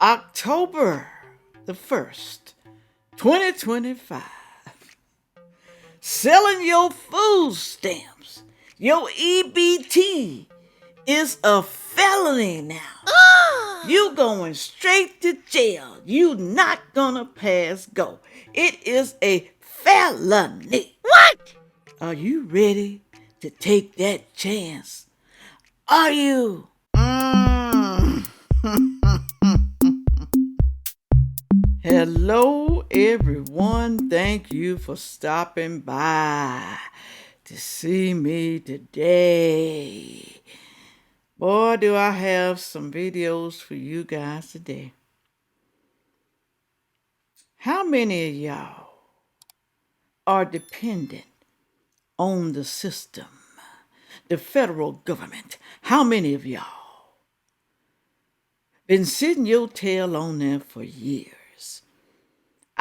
October the 1st, 2025. Selling your food stamps, your EBT is a felony now. You going straight to jail. You not gonna pass go. It is a felony. What? Are you ready to take that chance? Are you? Hello, everyone. Thank you for stopping by to see me today. Boy, do I have some videos for you guys today. How many of y'all are dependent on the system, the federal government? How many of y'all been sitting your tail on there for years?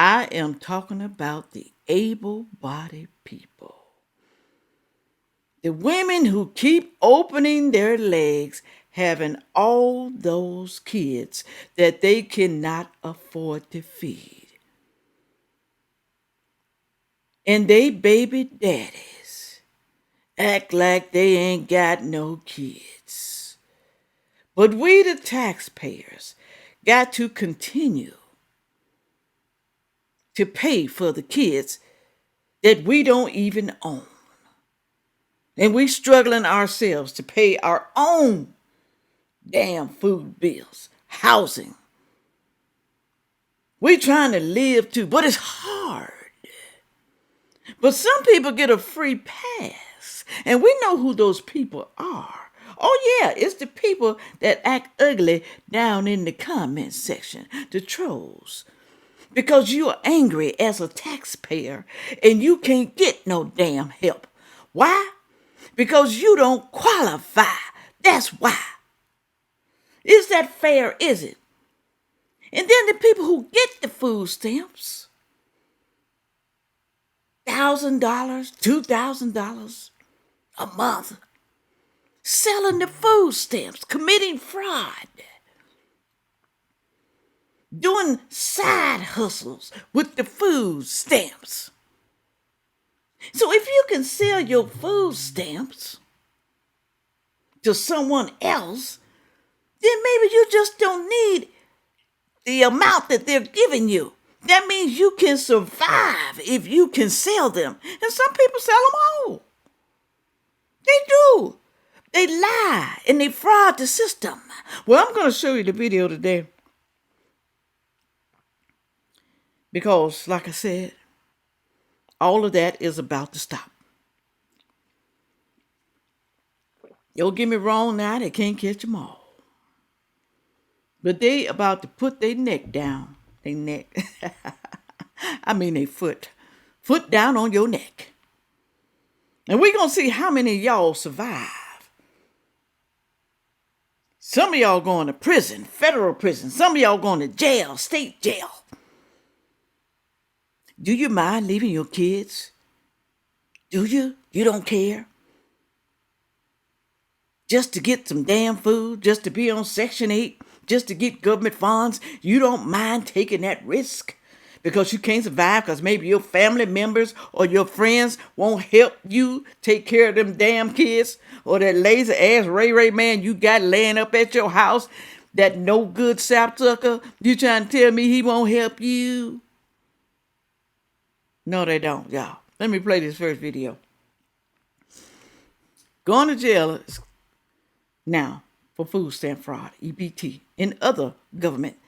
I am talking about the able-bodied people. The women who keep opening their legs, having all those kids that they cannot afford to feed. And they baby daddies act like they ain't got no kids. But we, the taxpayers, got to continue to pay for the kids that we don't even own. And we struggling ourselves to pay our own damn food bills, housing. We trying to live too, but it's hard. But some people get a free pass, and we know who those people are. Oh yeah, it's the people that act ugly down in the comment section, the trolls. Because you are angry as a taxpayer and you can't get no damn help. Why? Because you don't qualify. That's why. Is that fair, is it? And then the people who get the food stamps, $1,000, $2,000 a month, selling the food stamps, committing fraud, doing side hustles with the food stamps. So if you can sell your food stamps to someone else, then maybe you just don't need the amount that they're giving you. That means you can survive if you can sell them. And some people sell them all. They do. They lie and they fraud the system. Well, I'm going to show you the video today. Because, like I said, all of that is about to stop. Don't get me wrong now, they can't catch them all. But they about to put their neck down. Their neck. I mean their foot. Foot down on your neck. And we're going to see how many of y'all survive. Some of y'all going to prison, federal prison. Some of y'all going to jail, state jail. Do you mind leaving your kids? Do you? You don't care? Just to get some damn food, just to be on Section 8, just to get government funds, you don't mind taking that risk because you can't survive because maybe your family members or your friends won't help you take care of them damn kids, or that lazy ass Ray man you got laying up at your house, that no good sapsucker, you trying to tell me he won't help you? No, they don't, y'all. Let me play this first video. Going to jail now for food stamp fraud, EBT, and other government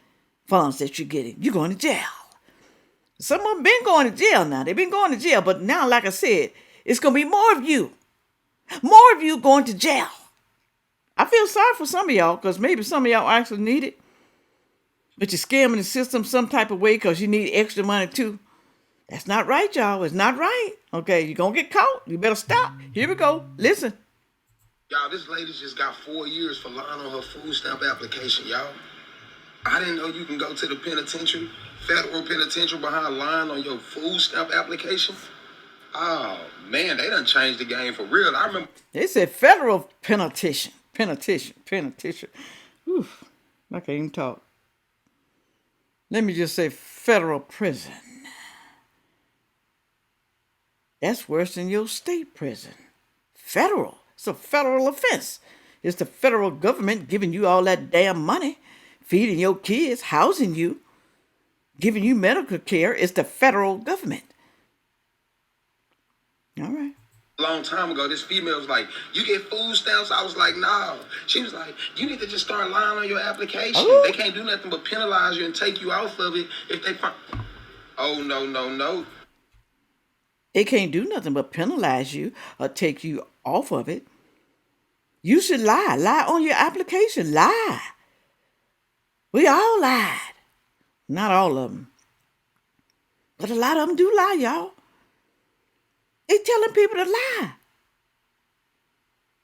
funds that you're getting. You're going to jail. Some of them been going to jail now. They've been going to jail, but now, like I said, it's going to be more of you. More of you going to jail. I feel sorry for some of y'all because maybe some of y'all actually need it, but you're scamming the system some type of way because you need extra money too. That's not right, y'all. It's not right. Okay, you're going to get caught. You better stop. Here we go. Listen. Y'all, this lady just got 4 years for lying on her food stamp application, y'all. I didn't know you can go to the penitentiary, federal penitentiary, behind lying on your food stamp application. Oh, man, they done changed the game for real. I remember. They said federal penitentiary. Oof, I can't even talk. let me just say federal prison. That's worse than your state prison. Federal. It's a federal offense. It's the federal government giving you all that damn money, feeding your kids, housing you, giving you medical care. It's the federal government. All right. A long time ago, this female was like, you get food stamps? I was like, no. She was like, you need to just start lying on your application. Oh. They can't do nothing but penalize you and take you off of it if they find... Oh, no. They can't do nothing but penalize you or take you off of it. You should lie. Lie on your application. Lie. We all lied. Not all of them. But a lot of them do lie, y'all. They telling people to lie.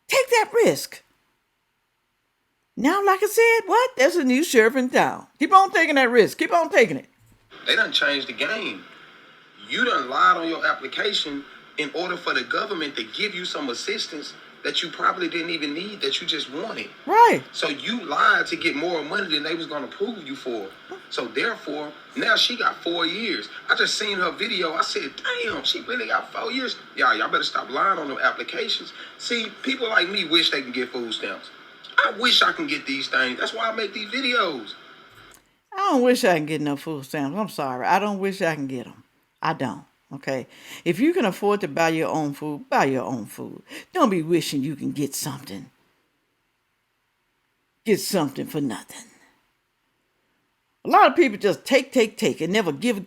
Take that risk. Now, like I said, what? There's a new sheriff in town. Keep on taking that risk. Keep on taking it. They done changed the game. You done lied on your application in order for the government to give you some assistance that you probably didn't even need, that you just wanted. Right. So you lied to get more money than they was going to approve you for. So therefore, now she got 4 years. I just seen her video. I said, damn, she really got 4 years. Y'all better stop lying on them applications. See, people like me wish they can get food stamps. I wish I can get these things. That's why I make these videos. I don't wish I can get no food stamps. I'm sorry. I don't wish I can get them. I don't. Okay? If you can afford to buy your own food, buy your own food. Don't be wishing you can get something. Get something for nothing. A lot of people just take, and never give.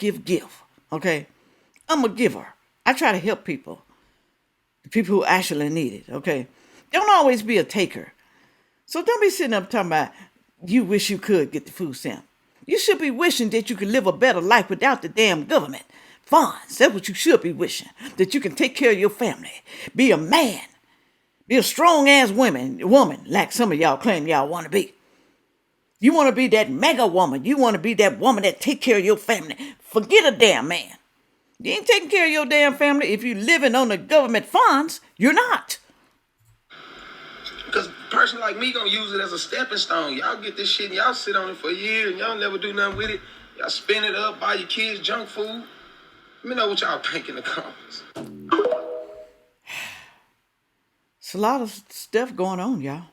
Okay? I'm a giver. I try to help people. The people who actually need it. Okay? Don't always be a taker. So don't be sitting up talking about you wish you could get the food stamp. You should be wishing that you could live a better life without the damn government funds. That's what you should be wishing. That you can take care of your family. Be a man. Be a strong-ass woman, like some of y'all claim y'all want to be. You want to be that mega woman. You want to be that woman that take care of your family. Forget a damn man. You ain't taking care of your damn family if you living on the government funds. You're not. Because a person like me gonna use it as a stepping stone. Y'all get this shit and y'all sit on it for a year and y'all never do nothing with it. Y'all spend it up, buy your kids junk food. Let me know what y'all think in the comments. It's a lot of stuff going on, y'all.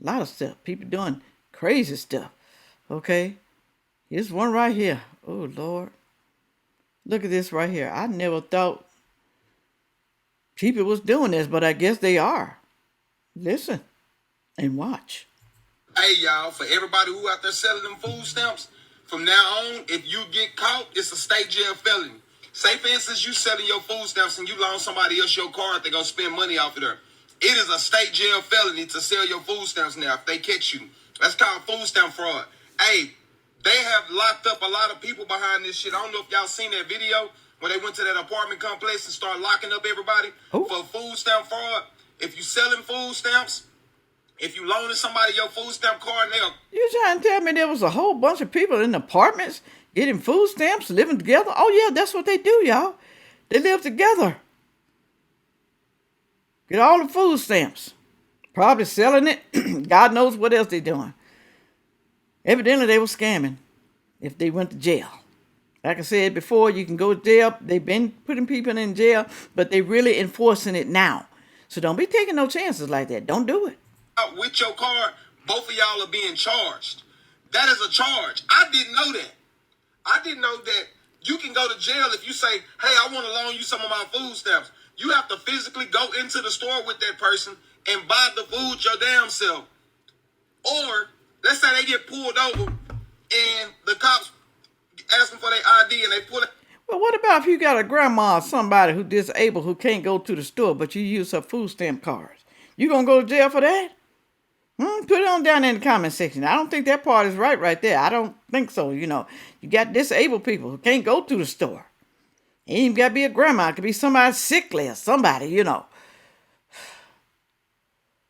A lot of stuff. People doing crazy stuff. Okay? Here's one right here. Oh, Lord. Look at this right here. I never thought people was doing this, but I guess they are. Listen and watch. Hey, y'all, for everybody who out there selling them food stamps, from now on, if you get caught, it's a state jail felony. Say, for instance, you selling your food stamps and you loan somebody else your card, they're going to spend money off of there. It is a state jail felony to sell your food stamps now if they catch you. That's called food stamp fraud. Hey, they have locked up a lot of people behind this shit. I don't know if y'all seen that video when they went to that apartment complex and started locking up everybody for food stamp fraud. If you selling food stamps, if you loaning somebody your food stamp card, you trying to tell me there was a whole bunch of people in apartments getting food stamps, living together? Oh, yeah, that's what they do, y'all. They live together. Get all the food stamps. Probably selling it. God knows what else they doing. Evidently, they were scamming if they went to jail. Like I said before, you can go to jail. They've been putting people in jail, but they really enforcing it now. So don't be taking no chances like that. Don't do it. With your card, both of y'all are being charged. That is a charge. I didn't know that. I didn't know that you can go to jail if you say, hey, I want to loan you some of my food stamps. You have to physically go into the store with that person and buy the food your damn self. Or, let's say they get pulled over and the cops ask them for their ID and they pull it. Well, what about if you got a grandma or somebody who's disabled who can't go to the store, but you use her food stamp cards? You gonna go to jail for that? Put it on down in the comment section. I don't think that part is right there. I don't think so. You know, you got disabled people who can't go to the store. It ain't even got to be a grandma. It could be somebody sickly or somebody, you know.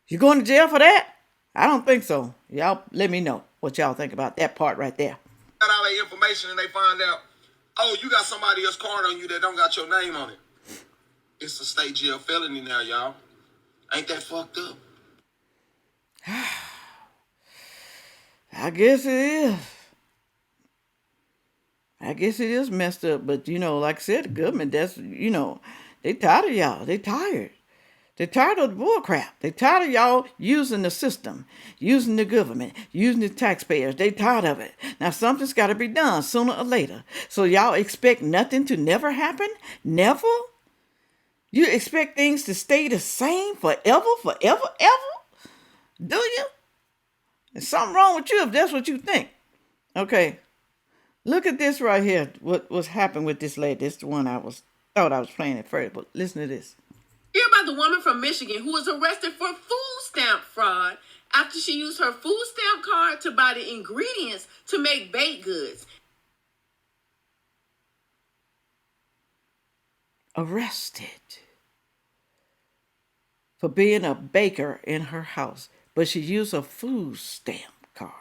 You going to jail for that? I don't think so. Y'all let me know what y'all think about that part right there. Got all that information and they find out, oh, you got somebody else's card on you that don't got your name on it. It's a state jail felony now, y'all. Ain't that fucked up? I guess it is. I guess it is messed up, but like I said, the government, they tired of y'all. They tired. They're tired of the bull crap. They're tired of y'all using the system, using the government, using the taxpayers. They tired of it. Now something's got to be done sooner or later. So y'all expect nothing to never happen? Never? You expect things to stay the same forever, ever? Do you? There's something wrong with you if that's what you think. Okay. Look at this right here. What was happening with this lady? This is the one thought I was playing at first, but listen to this. Hear about the woman from Michigan who was arrested for food stamp fraud after she used her food stamp card to buy the ingredients to make baked goods. Arrested for being a baker in her house, but she used a food stamp card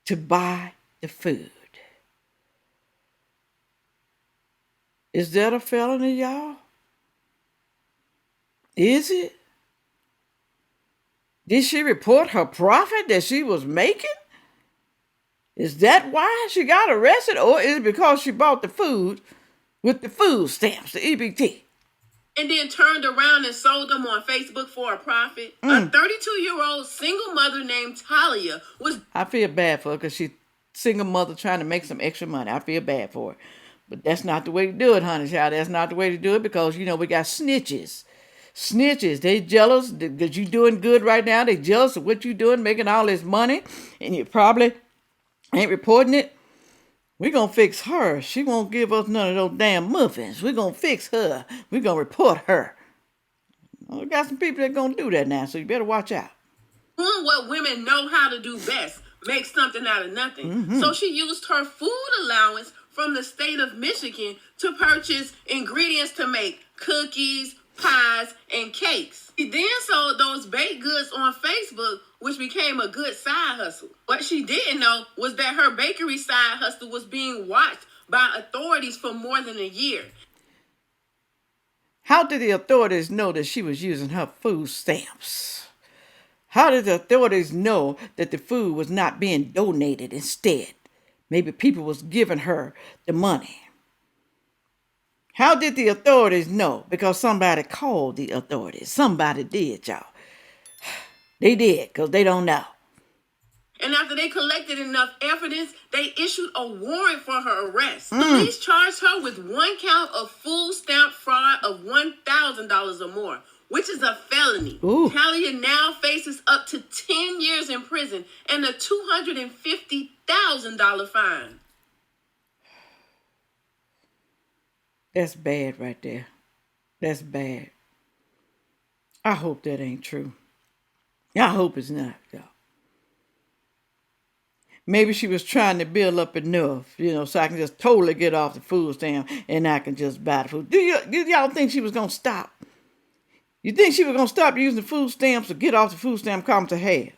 to buy the food. Is that a felony, y'all? Is it? Did she report her profit that she was making? Is that why she got arrested? Or is it because she bought the food with the food stamps, the EBT? And then turned around and sold them on Facebook for a profit. A 32-year-old single mother named Talia was... I feel bad for her because she's a single mother trying to make some extra money. I feel bad for her. But that's not the way to do it, honey child. That's not the way to do it because, we got snitches. Snitches, they jealous that you doing good right now. They jealous of what you doing, making all this money, and you probably ain't reporting it. We're going to fix her. She won't give us none of those damn muffins. We're going to fix her. We're going to report her. Well, we got some people that going to do that now, so you better watch out. Doing what women know how to do best, make something out of nothing. So she used her food allowance from the state of Michigan to purchase ingredients to make cookies, pies, and cakes. She then sold those baked goods on Facebook, which became a good side hustle. What she didn't know was that her bakery side hustle was being watched by authorities for more than a year. How did the authorities know that she was using her food stamps? How did the authorities know that the food was not being donated instead? Maybe people was giving her the money. How did the authorities know? Because somebody called the authorities. Somebody did, y'all. They did, because they don't know. And after they collected enough evidence, they issued a warrant for her arrest. Police charged her with 1 count of food stamp fraud of $1,000 or more, which is a felony. Talia now faces up to 10 years in prison and a $250,000 fine. That's bad right there. That's bad. I hope that ain't true. I hope it's not, y'all. Maybe she was trying to build up enough, so I can just totally get off the food stamp and I can just buy the food. Do y'all think she was going to stop? You think she was going to stop using the food stamps to get off the food stamp column to, hey,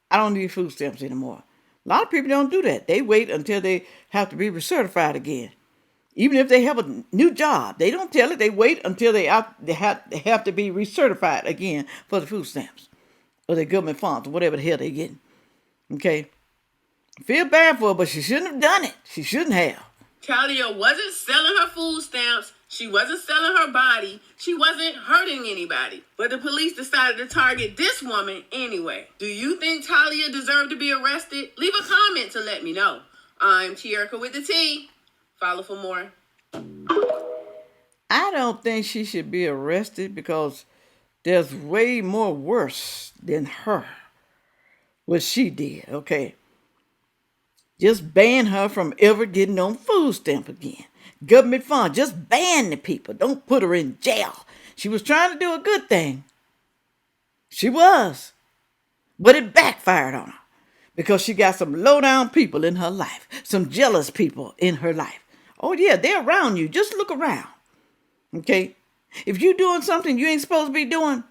I don't need food stamps anymore. A lot of people don't do that. They wait until they have to be recertified again. Even if they have a new job, they don't tell it. They wait until they have to be recertified again for the food stamps or the government funds or whatever the hell they're getting. Okay? I feel bad for her, but she shouldn't have done it. She shouldn't have. Talia wasn't selling her food stamps. She wasn't selling her body. She wasn't hurting anybody. But the police decided to target this woman anyway. Do you think Talia deserved to be arrested? Leave a comment to let me know. I'm Tierica with the T. Follow for more. I don't think she should be arrested because there's way more worse than her. What she did, okay? Just ban her from ever getting on food stamp again. Government fund, just ban the people. Don't put her in jail. She was trying to do a good thing. She was. But it backfired on her because she got some low-down people in her life, some jealous people in her life. Oh, yeah, they're around you. Just look around. Okay? If you're doing something you ain't supposed to be doing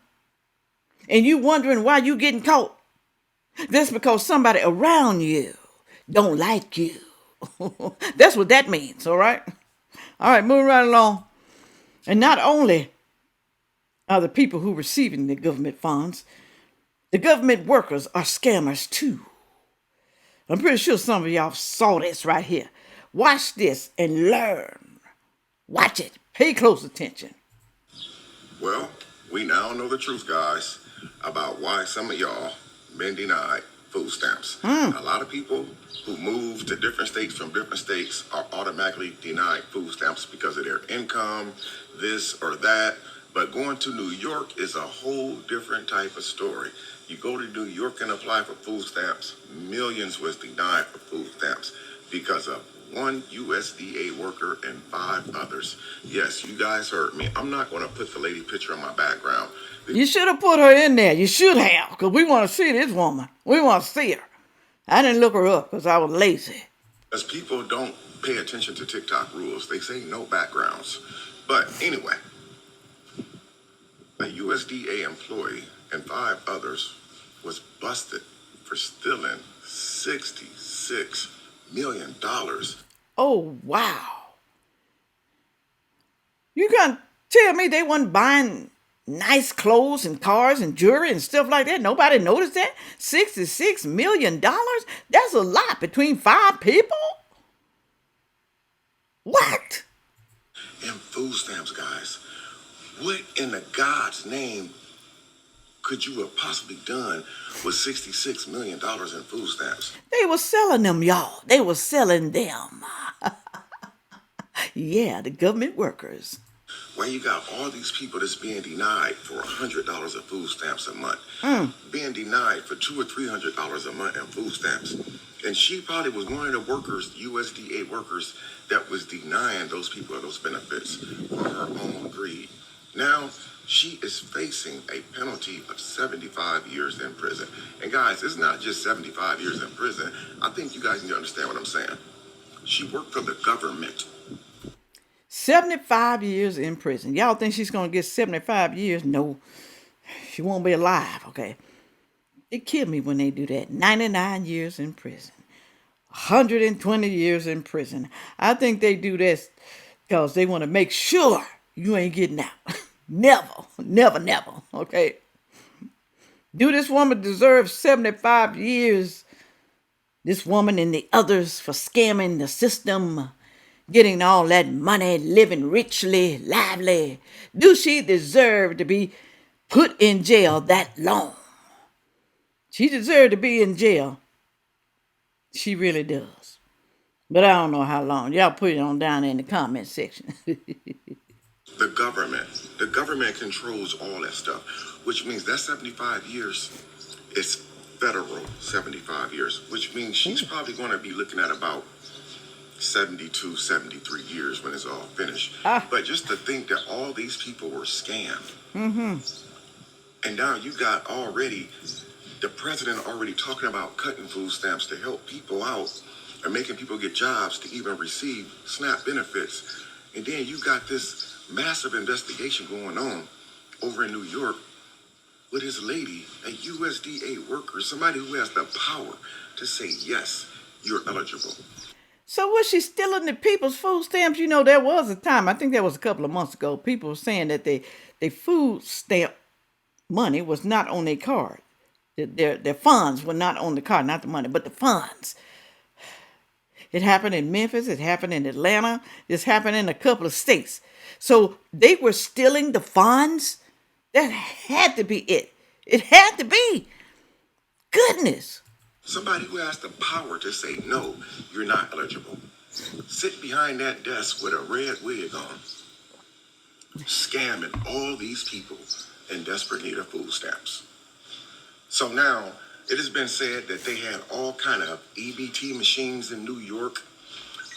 and you wondering why you getting caught, that's because somebody around you don't like you. That's what that means, all right? All right, moving right along. And not only are the people who are receiving the government funds, the government workers are scammers too. I'm pretty sure some of y'all saw this right here. Watch this and learn. Watch it. Pay close attention. Well, we now know the truth, guys, about why some of y'all been denied food stamps. A lot of people who move to different states from different states are automatically denied food stamps because of their income, this or that. But going to New York is a whole different type of story. You go to New York and apply for food stamps, millions was denied for food stamps because of one USDA worker and 5 others. Yes, you guys heard me. I'm not going to put the lady picture in my background. You should have put her in there. You should have, because we want to see this woman. We want to see her. I didn't look her up because I was lazy. Because people don't pay attention to TikTok rules. They say no backgrounds. But anyway, a USDA employee and 5 others was busted for stealing $66 million. Oh, wow. You gonna tell me they wasn't buying nice clothes and cars and jewelry and stuff like that? Nobody noticed that? $66 million? That's a lot between 5 people? What? And food stamps, guys. What in the God's name could you have possibly done with $66 million in food stamps? They were selling them, y'all. They were selling them. Yeah, the government workers. Where you got all these people that's being denied for $100 of food stamps a month, being denied for $200 or $300 a month in food stamps. And she probably was one of the workers, USDA workers, that was denying those people those benefits for her own greed. Now, she is facing a penalty of 75 years in prison. And guys, it's not just 75 years in prison. I think you guys need to understand what I'm saying. She worked for the government. 75 years in prison. Y'all think she's going to get 75 years? No, she won't be alive, okay? It killed me when they do that. 99 years in prison. 120 years in prison. I think they do this because they want to make sure you ain't getting out. Never, okay? Do this woman deserve 75 years? This woman and the others for scamming the system, getting all that money, living richly, lively. Do she deserve to be put in jail that long? She deserved to be in jail. She really does. But I don't know how long. Y'all put it on down in the comment section. The government controls all that stuff, which means that 75 years is federal 75 years, which means she's probably going to be looking at about 72, 73 years when it's all finished. But just to think that all these people were scammed. And now you got already the president already talking about cutting food stamps to help people out and making people get jobs to even receive SNAP benefits. And then you got this massive investigation going on over in New York with this lady, a USDA worker, somebody who has the power to say, yes, you're eligible. So was she stealing the people's food stamps? You know, there was a time, I think that was a couple of months ago, people were saying that they food stamp money was not on their card. Their funds were not on the card, not the money, but the funds. It happened in Memphis. It happened in Atlanta. It's happened in a couple of states. So they were stealing the funds? That had to be it. It had to be. Goodness. Somebody who has the power to say, no, you're not eligible. Sit behind that desk with a red wig on, scamming all these people in desperate need of food stamps. So now it has been said that they had all kind of EBT machines in New York.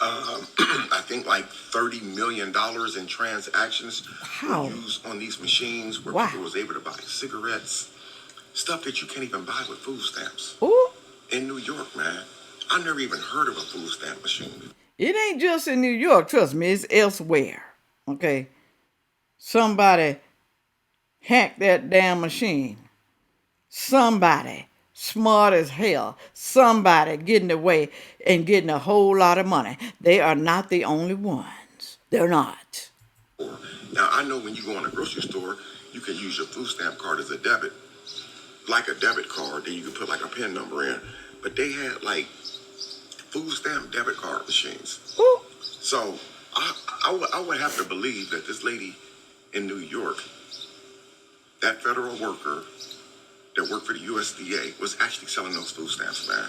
I think like $30 million in transactions were used on these machines where people was able to buy cigarettes, stuff that you can't even buy with food stamps. Ooh. In New York, man. I never even heard of a food stamp machine. It ain't just in New York, trust me, it's elsewhere. Okay. Somebody hacked that damn machine. Somebody smart as hell. Somebody getting away and getting a whole lot of money. They are not the only ones. They're not. Now, I know when you go in a grocery store, you can use your food stamp card as a debit, like a debit card, then you can put like a PIN number in. But they had like food stamp debit card machines. Ooh. So I would have to believe that this lady in New York, that federal worker that worked for the USDA, was actually selling those food stamps, man.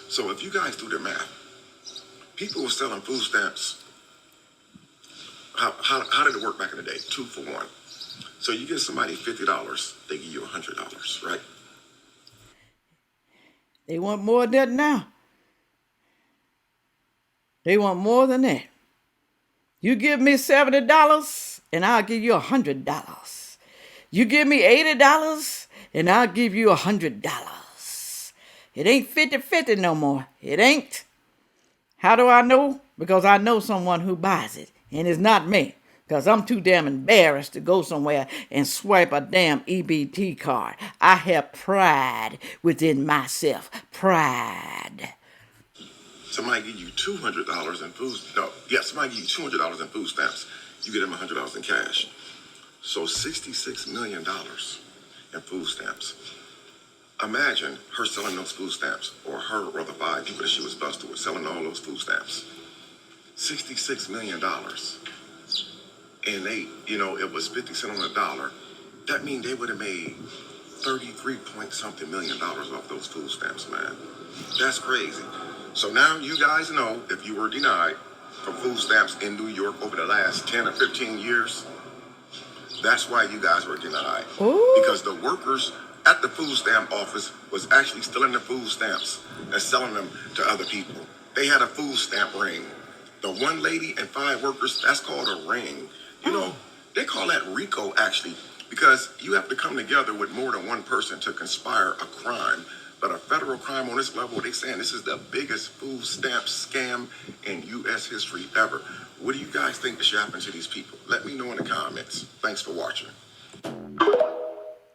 So if you guys do the math, people were selling food stamps. How did it work back in the day? 2 for 1. So you give somebody $50, they give you $100, right? They want more than that now. They want more than that. You give me $70 and I'll give you $100. You give me $80 and I'll give you $100. It ain't 50-50 no more. It ain't. How do I know? Because I know someone who buys it, and it's not me. Because I'm too damn embarrassed to go somewhere and swipe a damn EBT card. I have pride within myself. Pride. Somebody give you $200 in food. No, yeah, somebody give you $200 in food stamps. You get them $100 in cash. So $66 million in food stamps. Imagine her selling those food stamps, or her or the 5 people that she was busted with selling all those food stamps. $66 million. And they, it was 50 cents on the dollar. That means they would have made 33 point something million off those food stamps, man. That's crazy. So now you guys know, if you were denied from food stamps in New York over the last 10 or 15 years, that's why you guys were denied. Ooh. Because the workers at the food stamp office was actually stealing the food stamps and selling them to other people. They had a food stamp ring. The 1 lady and 5 workers, that's called a ring. They call that RICO, actually, because you have to come together with more than 1 person to conspire a crime. But a federal crime on this level, they're saying this is the biggest food stamp scam in U.S. history ever. What do you guys think should happen to these people? Let me know in the comments. Thanks for watching.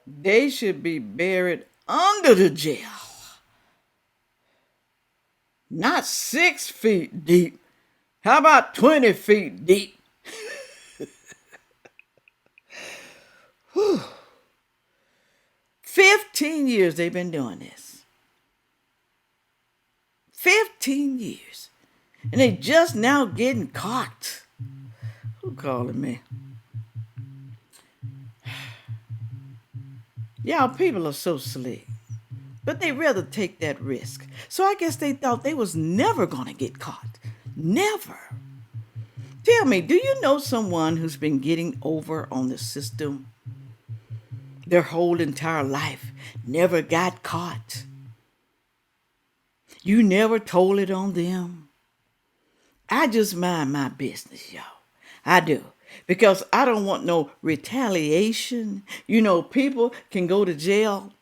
They should be buried under the jail. Not 6 feet deep. How about 20 feet deep? 15 years they've been doing this. 15 years. And they just now getting caught. Who calling me? Y'all, people are so slick. But they rather take that risk. So I guess they thought they was never going to get caught. Never. Tell me, do you know someone who's been getting over on the system their whole entire life, never got caught? You never told it on them? I just mind my business, y'all. I do. Because I don't want no retaliation. People can go to jail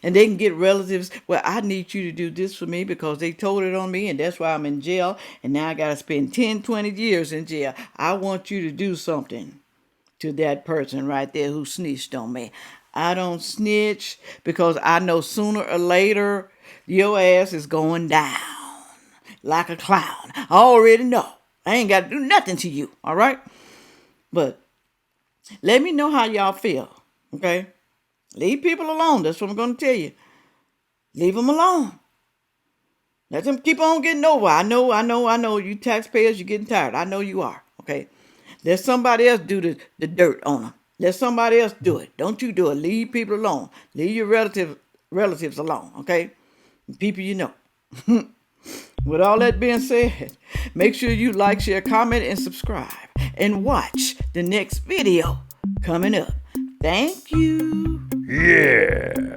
and they can get relatives. Well, I need you to do this for me because they told it on me and that's why I'm in jail. And now I got to spend 10, 20 years in jail. I want you to do something to that person right there who snitched on me. I don't snitch because I know sooner or later your ass is going down like a clown. I already know. I ain't got to do nothing to you, all right? But let me know how y'all feel, okay? Leave people alone. That's what I'm going to tell you. Leave them alone. Let them keep on getting over. I know. You taxpayers, you're getting tired. I know you are, okay? Let somebody else do the dirt on them. Let somebody else do it. Don't you do it. Leave people alone. Leave your relatives alone, okay? People you know. With all that being said, make sure you like, share, comment, and subscribe. And watch the next video coming up. Thank you. Yeah.